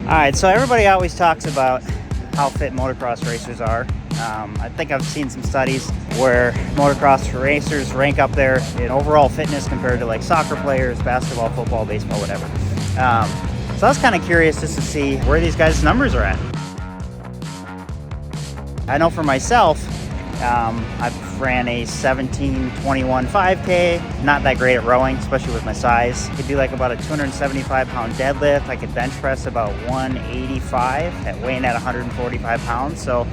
All right, so everybody always talks about how fit motocross racers are. I think I've seen some studies where motocross racers rank up there in overall fitness compared to like soccer players, basketball, football, baseball, whatever. So I was kind of curious just to see where these guys' numbers are at. I know for myself, I've ran a 17:21 5K, not that great at rowing, especially with my size. I could do like about a 275-pound deadlift. I could bench press about 185 at weighing at 145 pounds. So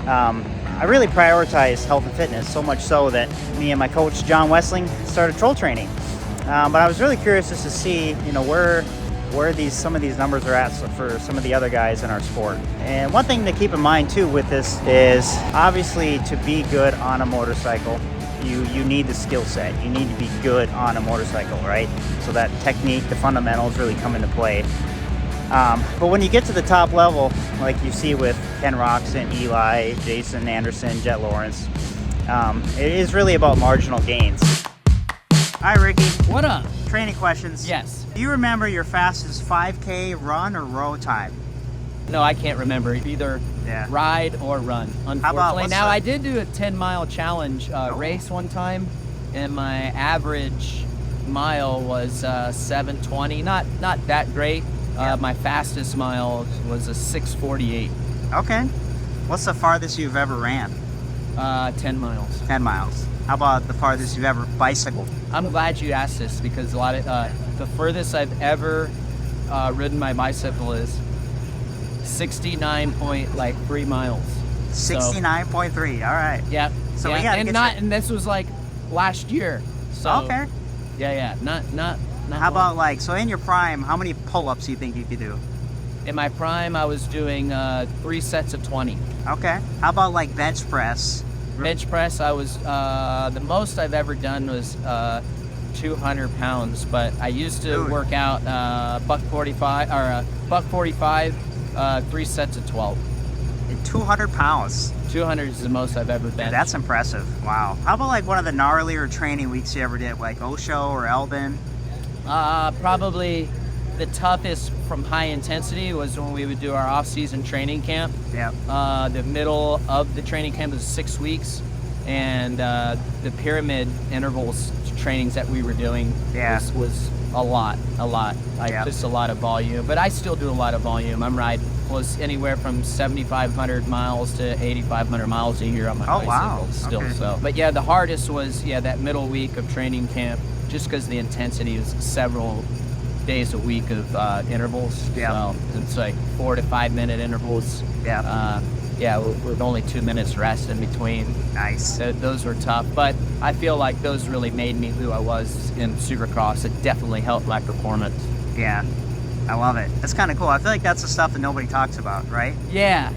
I really prioritize health and fitness, so much so that me and my coach, John Wessling, started troll training. But I was really curious just to see, where some of these numbers are at for some of the other guys in our sport. And one thing to keep in mind too with this is obviously to be good on a motorcycle, you need the skill set. You need to be good on a motorcycle, right? So that technique, the fundamentals really come into play. But when you get to the top level, like you see with Ken Roxon, Eli, Jason Anderson, Jet Lawrence, it is really about marginal gains. Hi, Ricky. What up? Training questions. Yes. Do you remember your fastest 5K run or row time? No, I can't remember. Either ride or run, unfortunately. Now, I did do a 10-mile challenge race one time, and my average mile was 7:20. Not that great. My fastest mile was a 6:48. Okay. What's the farthest you've ever ran? 10 miles. 10 miles. How about the farthest you've ever bicycled? I'm glad you asked this because a lot of the furthest I've ever ridden my bicycle is 69.3 miles. 69.3. All right. Yeah. So yeah. And this was like last year. So okay. Yeah. Not. How about so in your prime, how many pull-ups do you think you could do? In my prime, I was doing 3 sets of 20. Okay. How about bench press? Bench press, I was the most I've ever done was 200 pounds, but I used to work out buck 45 or buck 45, 3 sets of 12. 200 pounds. 200 is the most I've ever benched. That's impressive. Wow. How about one of the gnarlier training weeks you ever did, like Osho or Eldon? Probably the toughest from high intensity was when we would do our off-season training camp. Yeah. The middle of the training camp was 6 weeks, and the pyramid intervals trainings that we were doing was a lot. Just a lot of volume, but I still do a lot of volume. I'm riding anywhere from 7,500 miles to 8,500 miles a year on my bicycle still. Okay. So, but yeah, the hardest was that middle week of training camp, just because the intensity was several days a week of intervals. So it's like 4 to 5 minute intervals. With only 2 minutes rest in between. Nice. Those were tough, but I feel like those really made me who I was in Supercross. It definitely helped my performance. Yeah, I love it. That's kind of cool. I feel like that's the stuff that nobody talks about, right? Yeah.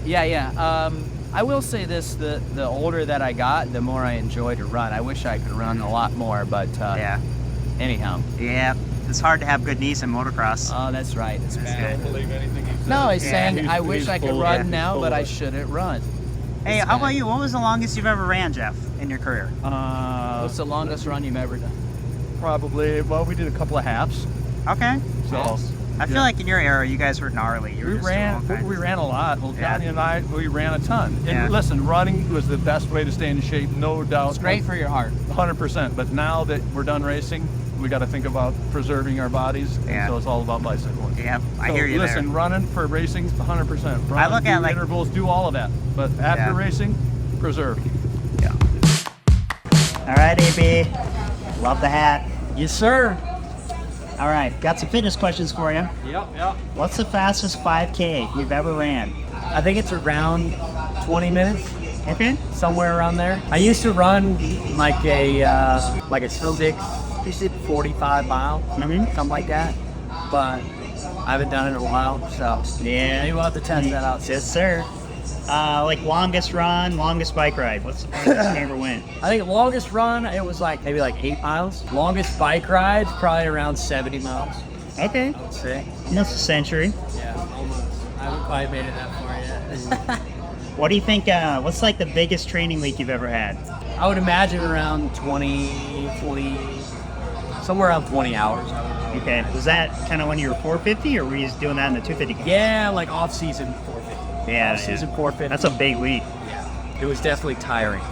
I will say this, the older that I got, the more I enjoy to run. I wish I could run a lot more, but anyhow. Yeah. It's hard to have good knees in motocross. Oh, that's right. It's bad. I don't believe anything he said. No, he's saying I wish I could run now, but I shouldn't run. Hey, how about you? What was the longest you've ever ran, Jeff, in your career? What's the longest run you've ever done? Probably, we did a couple of halves. Okay. So I feel like in your era, you guys were gnarly. We ran a lot. Well, Johnny and I, we ran a ton. Yeah. And listen, running was the best way to stay in shape, no doubt. It's great for your heart. 100%. But now that we're done racing, we got to think about preserving our bodies. Yeah. So it's all about bicycling. Yeah, I hear you listen, there. Running for racing, 100%. I look at intervals, do all of that. But after racing, preserve. Yeah. All right, AB. Love the hat. Yes, sir. All right, got some fitness questions for you. Yep. What's the fastest 5K you've ever ran? I think it's around 20 minutes. Okay. Somewhere around there. I used to run like a 45 mile, something like that. But I haven't done it in a while, so maybe we'll have to test that out. Yes, sir. Longest run, longest bike ride. What's the farthest you ever went? I think longest run, it was maybe 8 miles. Longest bike ride, probably around 70 miles. Okay. I would say. That's a century. Yeah, almost. I haven't quite made it that far yet. What do you think, what's the biggest training week you've ever had? I would imagine around 20, somewhere around 20 hours. Okay. Was that kind of when you were 450, or were you just doing that in the 250? Yeah, like off-season 450. Yeah. Off-season 450. That's a big week. Yeah. It was definitely tiring.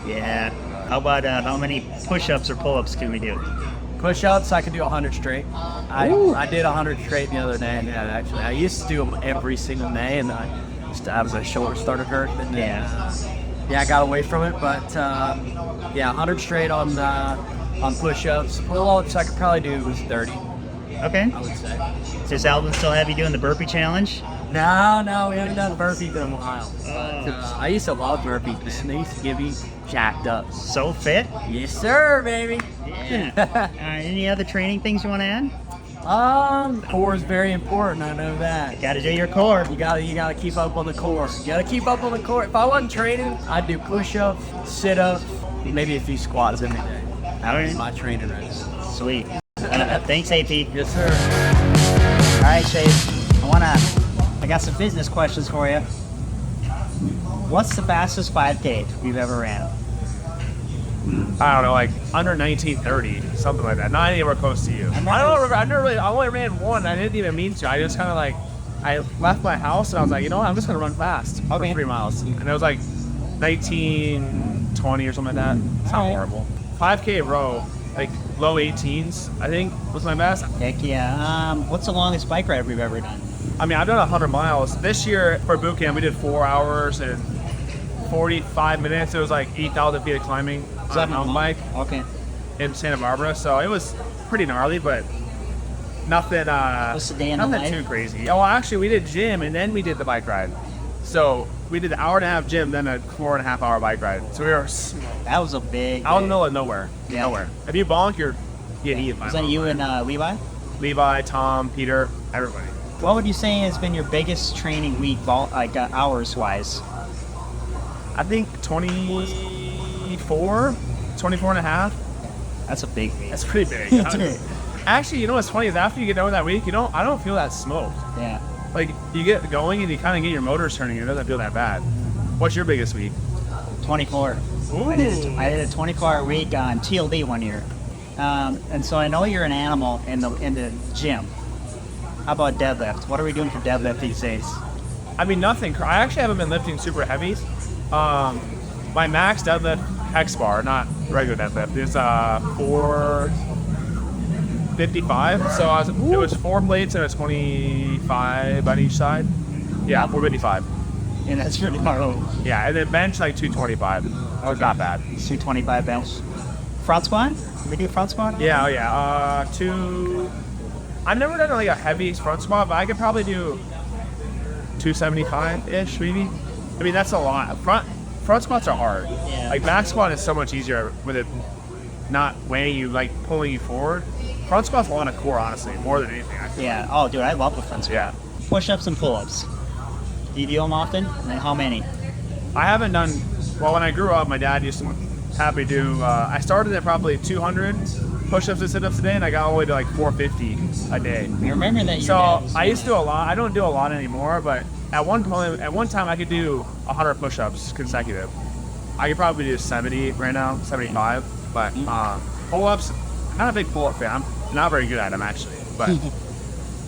Yeah. How about how many push-ups or pull-ups can we do? Push-ups, I could do 100 straight. I did 100 straight the other day. Yeah, actually, I used to do them every single day, and I was my shoulder started hurting. And yeah, I got away from it. But yeah, 100 straight on push-ups. Pull-ups, I could probably do 30. Okay. I would say. Does Alvin still have you doing the burpee challenge? No, we haven't done burpees in a while. I used to love burpees, and they used to get me jacked up. So fit? Yes, sir, baby. Yeah. Any other training things you want to add? Core is very important. I know that. Got to do your core. You gotta keep up on the core. You gotta keep up on the core. If I wasn't training, I'd do push-ups, sit-ups, maybe a few squats every day. That's my training right now. Sweet. Thanks, AP. Yes, sir. All right, Chase. I got some business questions for you. What's the fastest 5K you've ever ran? I don't know, like under 1930, something like that. Not anywhere close to you. I don't remember. I only ran one. I didn't even mean to. I just kind of like, I left my house and I was like, you know what? I'm just gonna run fast for 3 miles. And it was like 1920 or something like that. It's not horrible. 5K row, like low 18s, I think was my best. Heck yeah. What's the longest bike ride we've ever done? I mean, I've done 100 miles. This year for boot camp, we did 4 hours and 45 minutes. It was like 8,000 feet of climbing on a mountain bike. Okay. In Santa Barbara, so it was pretty gnarly, but nothing. What's the day in the nothing life? too crazy. Oh, well, actually, we did gym and then we did the bike ride. So we did an hour and a half gym, then a 4.5 hour bike ride. So we were That was a big. out in the middle of nowhere. Yeah. Nowhere. If you bonk, you're getting eaten by Was that you and Levi? Levi, Tom, Peter, everybody. What would you say has been your biggest training week, hours wise? I think 24 and a half. That's a big week. That's pretty big. Actually, you know what's funny is after you get done with that week, I don't feel that smoked. Yeah. Like you get going and you kind of get your motors turning, it doesn't feel that bad. What's your biggest week? 24. Ooh. I did a 24-hour week on TLD one year, and so I know you're an animal in the gym. How about deadlift? What are we doing for deadlift these days? I mean, nothing. I actually haven't been lifting super heavies. My max deadlift hex bar, not regular deadlift, is 455. So it was 4 plates and it was 25 on each side. Yeah, 455. And that's really hard. Yeah, and then bench like 225. It's not bad. 225 bench. Front squat? Did we do front squat? Yeah, oh yeah. I've never done like a heavy front squat, but I could probably do 275-ish maybe. I mean, that's a lot. Front squats are hard. Yeah. Like back squat is so much easier with it not weighing you, like pulling you forward. Front squat's a lot of core, honestly, more than anything. I feel. Yeah. Oh, dude, I love the front squat. Yeah. Push-ups and pull-ups. Do you do them often? And how many? I haven't done, well, when I grew up, my dad used to have me do, I started at probably 200 push-ups and sit-ups a day, and I got all the way to like 450 a day. I remember that. So I used to do a lot. I don't do a lot anymore, but at one time I could do 100 push-ups consecutive. I could probably do 70 right now, 75. But pull-ups, I'm not a big pull-up fan. I'm not very good at them actually, but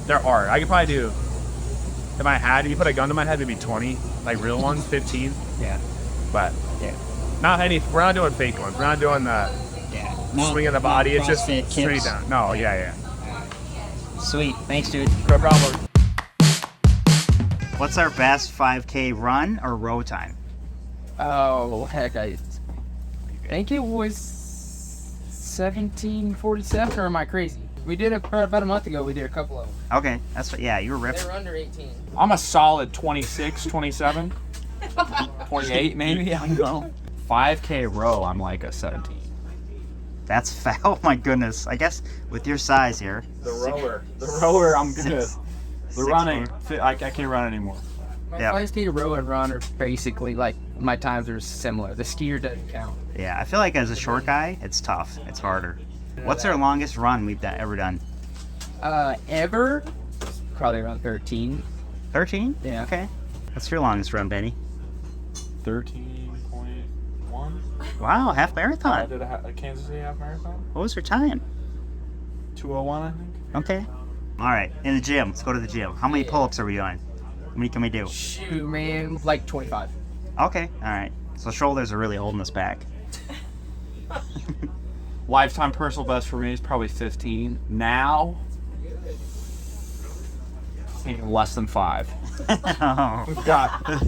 they're hard. I could probably do, if you put a gun to my head, maybe 20, like real ones, 15. Yeah. But Yeah. not any. We're not doing fake ones. We're not doing the swinging the body. It's just CrossFit straight kicks. down. No, yeah. Sweet. Thanks, dude. No problem. What's our best 5K run or row time? Oh, heck, I think it was 1747, or am I crazy? We did it about a month ago. We did a couple of them. Okay, you were ripped. They were under 18. I'm a solid 26, 27, 28 maybe. I don't know. 5K row, I'm like a 17. That's fat. Oh my goodness. I guess with your size here. The rower, I'm good. The running, four. I can't run anymore. My Yeah. 5K row and run are basically like my times are similar. The skier doesn't count. Yeah, I feel like as a short guy, it's tough. It's harder. What's our longest run we've ever done? Ever? Probably around 13. 13? Yeah. Okay. What's your longest run, Benny? 13.1. Wow, half I marathon. did a Kansas City half marathon. What was your time? 2:01, I think. Okay. All right. In the gym. Let's go to the gym. How many pull-ups are we doing? How many can we do? Shoot, man, like 25. Okay. All right. So shoulders are really holding us back. Lifetime personal best for me is probably 15. Now, less than 5. We've got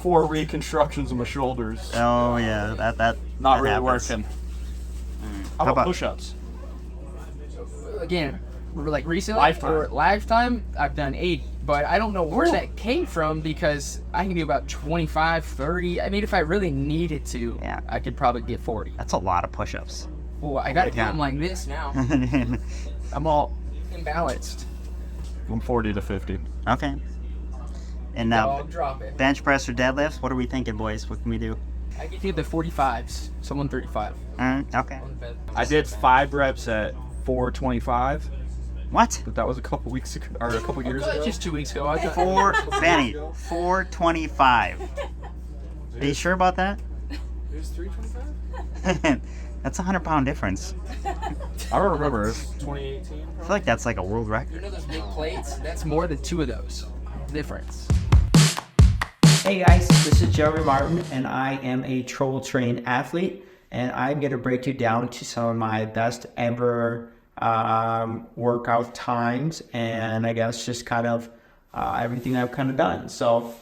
4 reconstructions of my shoulders. Oh yeah, that Not that really happens. working. How How about- about push-ups? Again, like recently Lifetime. or lifetime, I've done 8, but I don't know where that came from because I can do about 25, 30. I mean, if I really needed to, Yeah. I could probably get 40. That's a lot of push-ups. Well, I got to do Yeah. them like this now. I'm all imbalanced. From 40 to 50. Okay. And now I'll drop it. bench press or deadlifts? What are we thinking, boys? What can we do? I can do the 45s, so 135. Okay. I did 5 reps at 425, What? but that was a couple weeks ago, or a couple years ago. Just 2 weeks ago. I got Benny, 425. Are you sure about that? It was 325? That's a 100-pound difference. I don't remember. 2018? I feel like that's like a world record. You know those big plates? That's more than 2 of those. Difference. Hey guys, this is Jeremy Martin and I am a troll train athlete, and I'm going to break you down to some of my best ever workout times, and I guess just kind of everything I've kind of done. So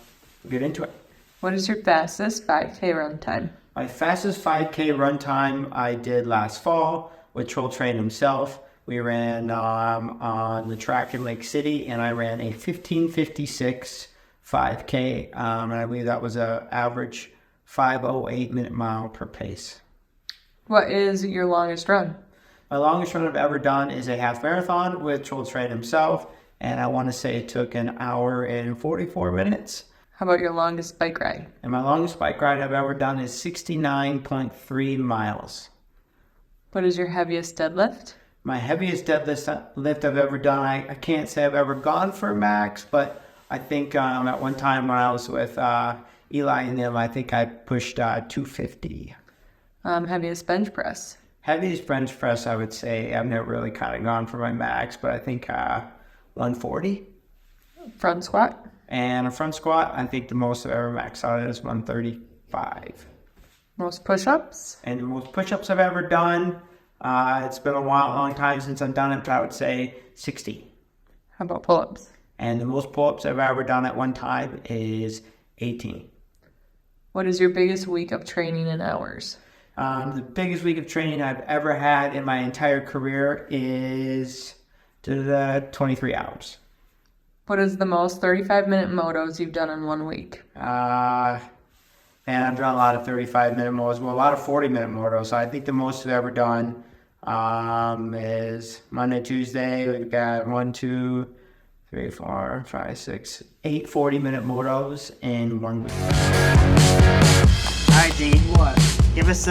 we'll get into it. What is your fastest 5K run time? My fastest 5K run time I did last fall with Troll Train himself. We ran on the track in Lake City, and I ran a 15:56 5K, and I believe that was an average 5:08 minute mile per pace. What is your longest run? My longest run I've ever done is a half marathon with Troll Train himself, and I want to say it took an hour and 44 minutes. How about your longest bike ride? And my longest bike ride I've ever done is 69.3 miles. What is your heaviest deadlift? My heaviest deadlift I've ever done, I can't say I've ever gone for a max, but I think at one time when I was with Eli and them, I think I pushed 250. Heaviest bench press? Heaviest bench press, I would say, I've never really kind of gone for my max, but I think 140. Front squat? And a front squat, I think the most I've ever maxed out is 135. Most push-ups? And the most push-ups I've ever done, it's been a long time since I've done it, but I would say 60. How about pull-ups? And the most pull-ups I've ever done at one time is 18. What is your biggest week of training in hours? The biggest week of training I've ever had in my entire career is 23 hours. What is the most 35-minute motos you've done in 1 week? And I've done a lot of 35-minute motos, well, a lot of 40-minute motos. So I think the most I've ever done is Monday, Tuesday. We've got 1, 2, 3, 4, 5, 6, 8 40-minute motos in 1 week. All right, Gene. What? Give us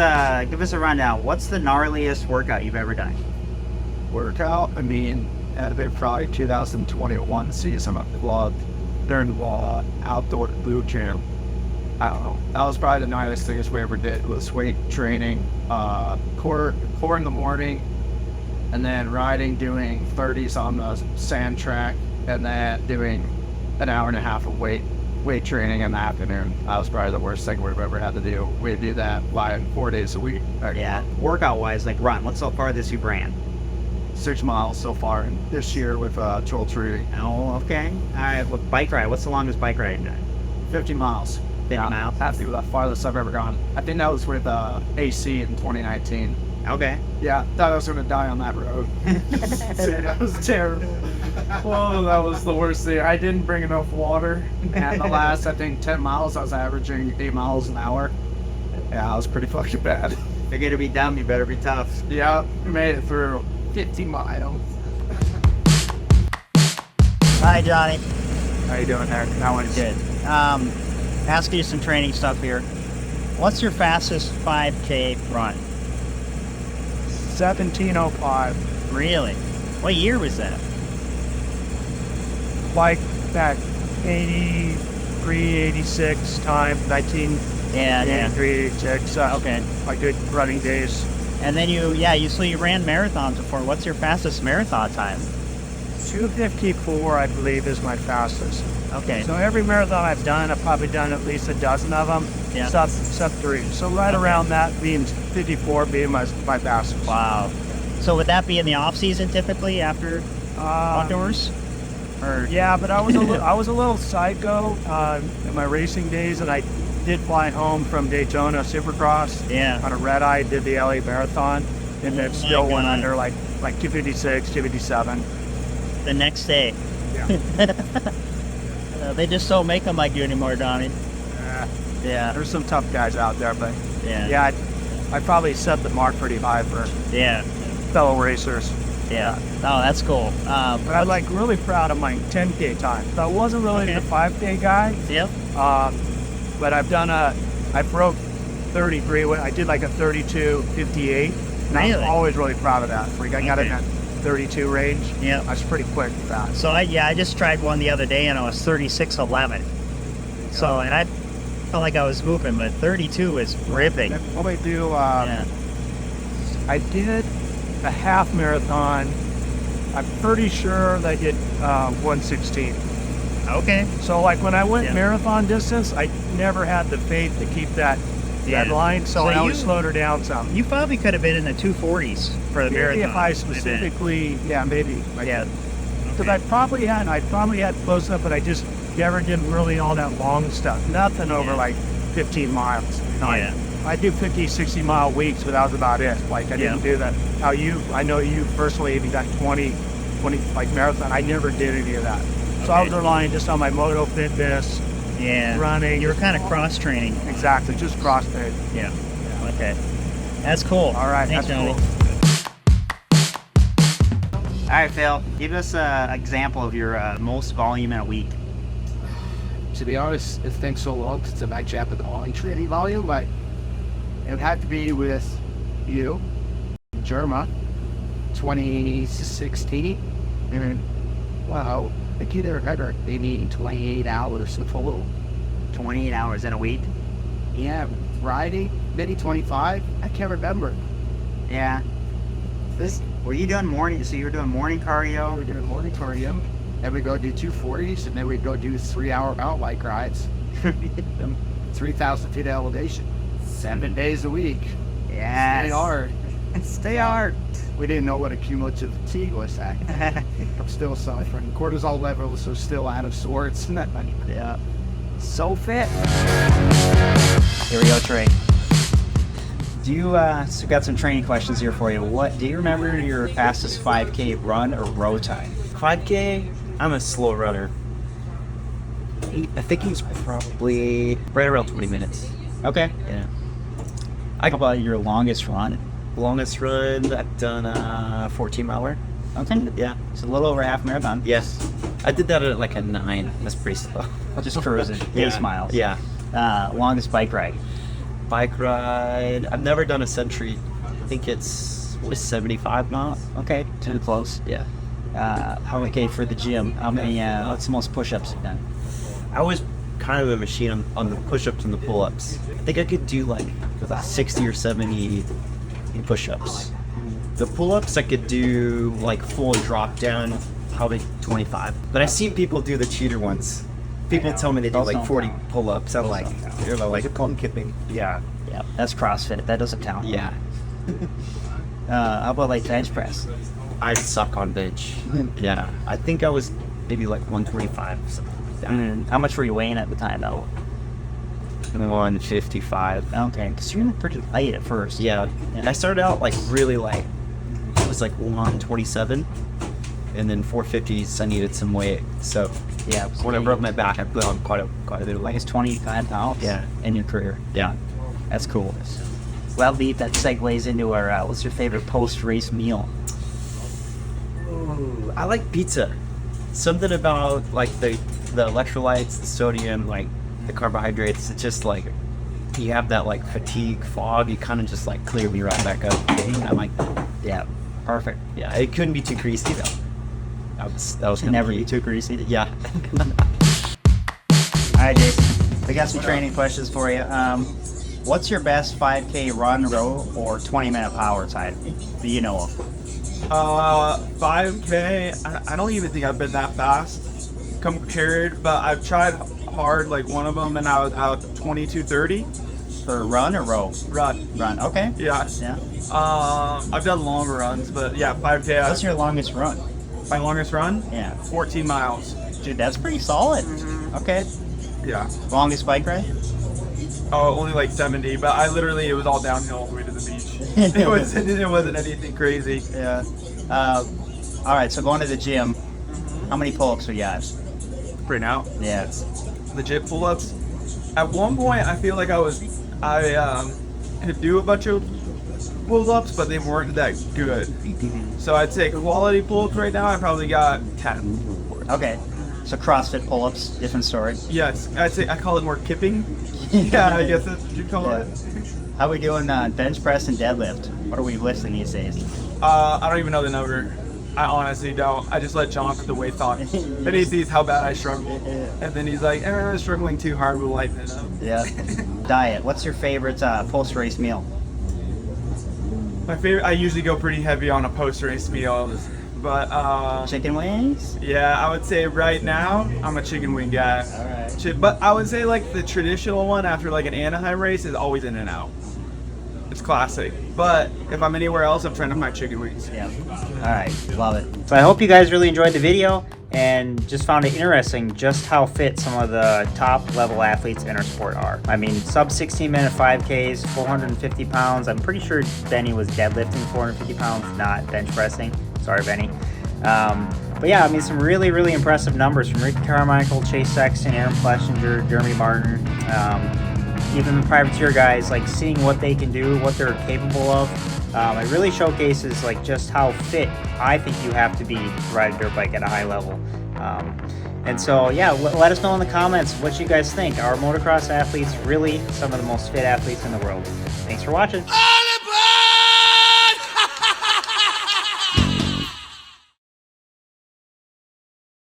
a rundown. What's the gnarliest workout you've ever done? Workout, I mean, at a probably 2021 season of the vlog during the outdoor boot camp. I don't know. That was probably the nicest thing we ever did was weight training, core in the morning, and then riding, doing 30s on the sand track, and then doing an hour and a half of weight training in the afternoon. That was probably the worst thing we've ever had to do. We do that 4 days a week. Yeah. Workout-wise, like run. What's the farthest you've ran? 6 miles so far this year with Troll Tree. Oh, okay. All right. Well, bike ride. What's the longest bike ride you've done? 50 miles. 50 miles. That's the farthest I've ever gone. I think that was with AC in 2019. Okay. Yeah, thought I was going to die on that road. That was terrible. Whoa, that was the worst thing. I didn't bring enough water. And the last, I think, 10 miles, I was averaging 8 miles an hour. Yeah, it was pretty fucking bad. If you're going to be dumb, you better be tough. Yeah, made it through 50 miles. Hi, Johnny. How you doing there? That one's Good. Ask you some training stuff here. What's your fastest 5K run? 17:05. Really? What year was that? Like that 83, 86 time, 1983, Yeah. 86. Okay. My good running days. And then you ran marathons before. What's your fastest marathon time? 2:54, I believe, is my fastest. Okay. So every marathon I've done, I've probably done at least a dozen of them. Yeah. Sub 3. So right around that being 54 being my fastest. Wow. So would that be in the off season typically after outdoors? Or yeah, but I was a little psycho in my racing days, and I did fly home from Daytona Supercross on a red eye, did the LA Marathon, and then still went under like 256, 257. The next day. Yeah. They just don't make them like you anymore, Donnie. Yeah. There's some tough guys out there, but yeah, I probably set the mark pretty high for fellow racers. Yeah. Oh, that's cool. But I'm like really proud of my 10K time. So I wasn't really the 5K guy. Yep. But I broke 33. I did like a 32:58. And Really? I'm always really proud of that. Like I got in that 32 range. Yeah. I was pretty quick with that. So I just tried one the other day and I was 36:11. So and I felt like I was moving, but 32 is ripping. What I do, I did a half marathon. I'm pretty sure that I did 1:16. Okay. So like when I went marathon distance, I never had the faith to keep that deadline, so I always slowed her down some. You probably could have been in the 240s for the marathon. If I specifically, maybe. Yeah. Because I probably had close up, but I just never did really all that long stuff. Nothing over like 15 miles. I do 50, 60 mile weeks, but that was about it. Like I didn't do that. I know you personally, if you got 20 like marathon, I never did any of that. So I was relying just on my moto fitness, running. You were kind of cross training. Exactly, just cross fit. Yeah. Okay. That's cool. All right, Thanks, that's Johnny. cool. All right, Phil, give us an example of your most volume in a week. To be honest, it's been so long since I've actually had the training volume, but it would have to be with you, Germa, 2016. And wow, I think either ever they need 28 hours of total. 28 hours in a week? Yeah, Friday, maybe 25. I can't remember. Yeah. Were you doing morning? So you were doing morning cardio? We were doing morning cardio. Then we go do 240s, and then we go do 3-hour mountain bike rides. 3,000 feet elevation. 7 days a week. Yeah. Stay hard. Stay hard. We didn't know what a cumulative fatigue was. I'm still suffering. Cortisol levels are still out of sorts. Yeah. So fit. Here we go, Trey. Do you, so got some training questions here for you. Do you remember your fastest 5K run or row time? 5K, I'm a slow runner. I think he's probably right around 20 minutes. Okay. Yeah. How about your longest run? Longest run, I've done 14 miler. Okay. Yeah. It's a little over half marathon. Yes. I did that at like a 9. That's pretty slow. Just cruising. Pace miles. Yeah. Longest bike ride? Bike ride, I've never done a century. I think it's 75 miles. Okay. Too close. Yeah. Okay, for the gym, how many, what's the most push-ups you've done? I was kind of a machine on the push-ups and the pull-ups. I think I could do like 60 or 70 push-ups. The pull-ups I could do like full drop down, probably 25. But I've seen people do the cheater ones. People tell me they do like 40 pull-ups. I'm like, you're like, I'm kidding. Yeah. Yeah, that's CrossFit. That doesn't count. Yeah. How about like bench press? I suck on bench. Yeah. I think I was maybe like 125 or something. How much were you weighing at the time though? 155. Okay, because you're pretty light at first. Yeah. And I started out like really light. It was like 127. And then 450s, I needed some weight. So yeah, when I broke my back, I put on quite a bit of weight. It's 25 pounds. Yeah. In your career. Yeah. That's cool. Well, Lee, that segues into our, what's your favorite post-race meal? Ooh, I like pizza. Something about like the electrolytes, the sodium, like the carbohydrates. It's just like, you have that like fatigue fog, you kind of just like clear me right back up. I like that. Yeah. Perfect. Yeah, it couldn't be too greasy though. That was never be too greasy. Yeah. All right, Jason. We got some training questions for you. What's your best 5K run, row, or 20-minute power time that you know of? 5K, I don't even think I've been that fast compared, but I've tried hard, like one of them, and I was out 22:30. For run or row? Run. Run, okay. Yeah. Yeah. I've done longer runs, but yeah, 5K. What's your longest run? My longest run? Yeah. 14 miles. Dude, that's pretty solid. Okay. Yeah. Longest bike ride? Oh, only like 70, but it was all downhill all the way to the beach. It wasn't anything crazy. Yeah. All right, so going to the gym, how many pull-ups we got? Right now? Yeah. Legit pull-ups. At one point, I feel like I could do a bunch of pull-ups, but they weren't that good. So I'd say quality pull-ups right now, I probably got 10. Okay. So CrossFit pull-ups, different story. Yes, I call it more kipping. Yeah, I guess that's what you call it. How we doing bench press and deadlift? What are we lifting these days? I don't even know the number. I honestly don't. I just let John put the weights on. And he sees how bad I struggle. And then he's like, I'm struggling too hard, we'll lighten it up. Yeah. Diet. What's your favorite post-race meal? My favorite, I usually go pretty heavy on a post-race meal. But chicken wings? Yeah, I would say right now I'm a chicken wing guy. All right. But I would say like the traditional one after like an Anaheim race is always In-N-Out. It's classic. But if I'm anywhere else, I'm trying to find chicken wings. Yeah. All right. Love it. So I hope you guys really enjoyed the video and just found it interesting just how fit some of the top level athletes in our sport are. I mean, sub 16-minute 5Ks, 450 pounds. I'm pretty sure Benny was deadlifting 450 pounds, not bench pressing. Sorry, Benny. But yeah, I mean, some really, really impressive numbers from Ricky Carmichael, Chase Sexton, Aaron Plessinger, Jeremy Martin, even the privateer guys, like seeing what they can do, what they're capable of. It really showcases like just how fit I think you have to be to ride a dirt bike at a high level. And so, yeah, let us know in the comments what you guys think. Are motocross athletes really some of the most fit athletes in the world? Thanks for watching.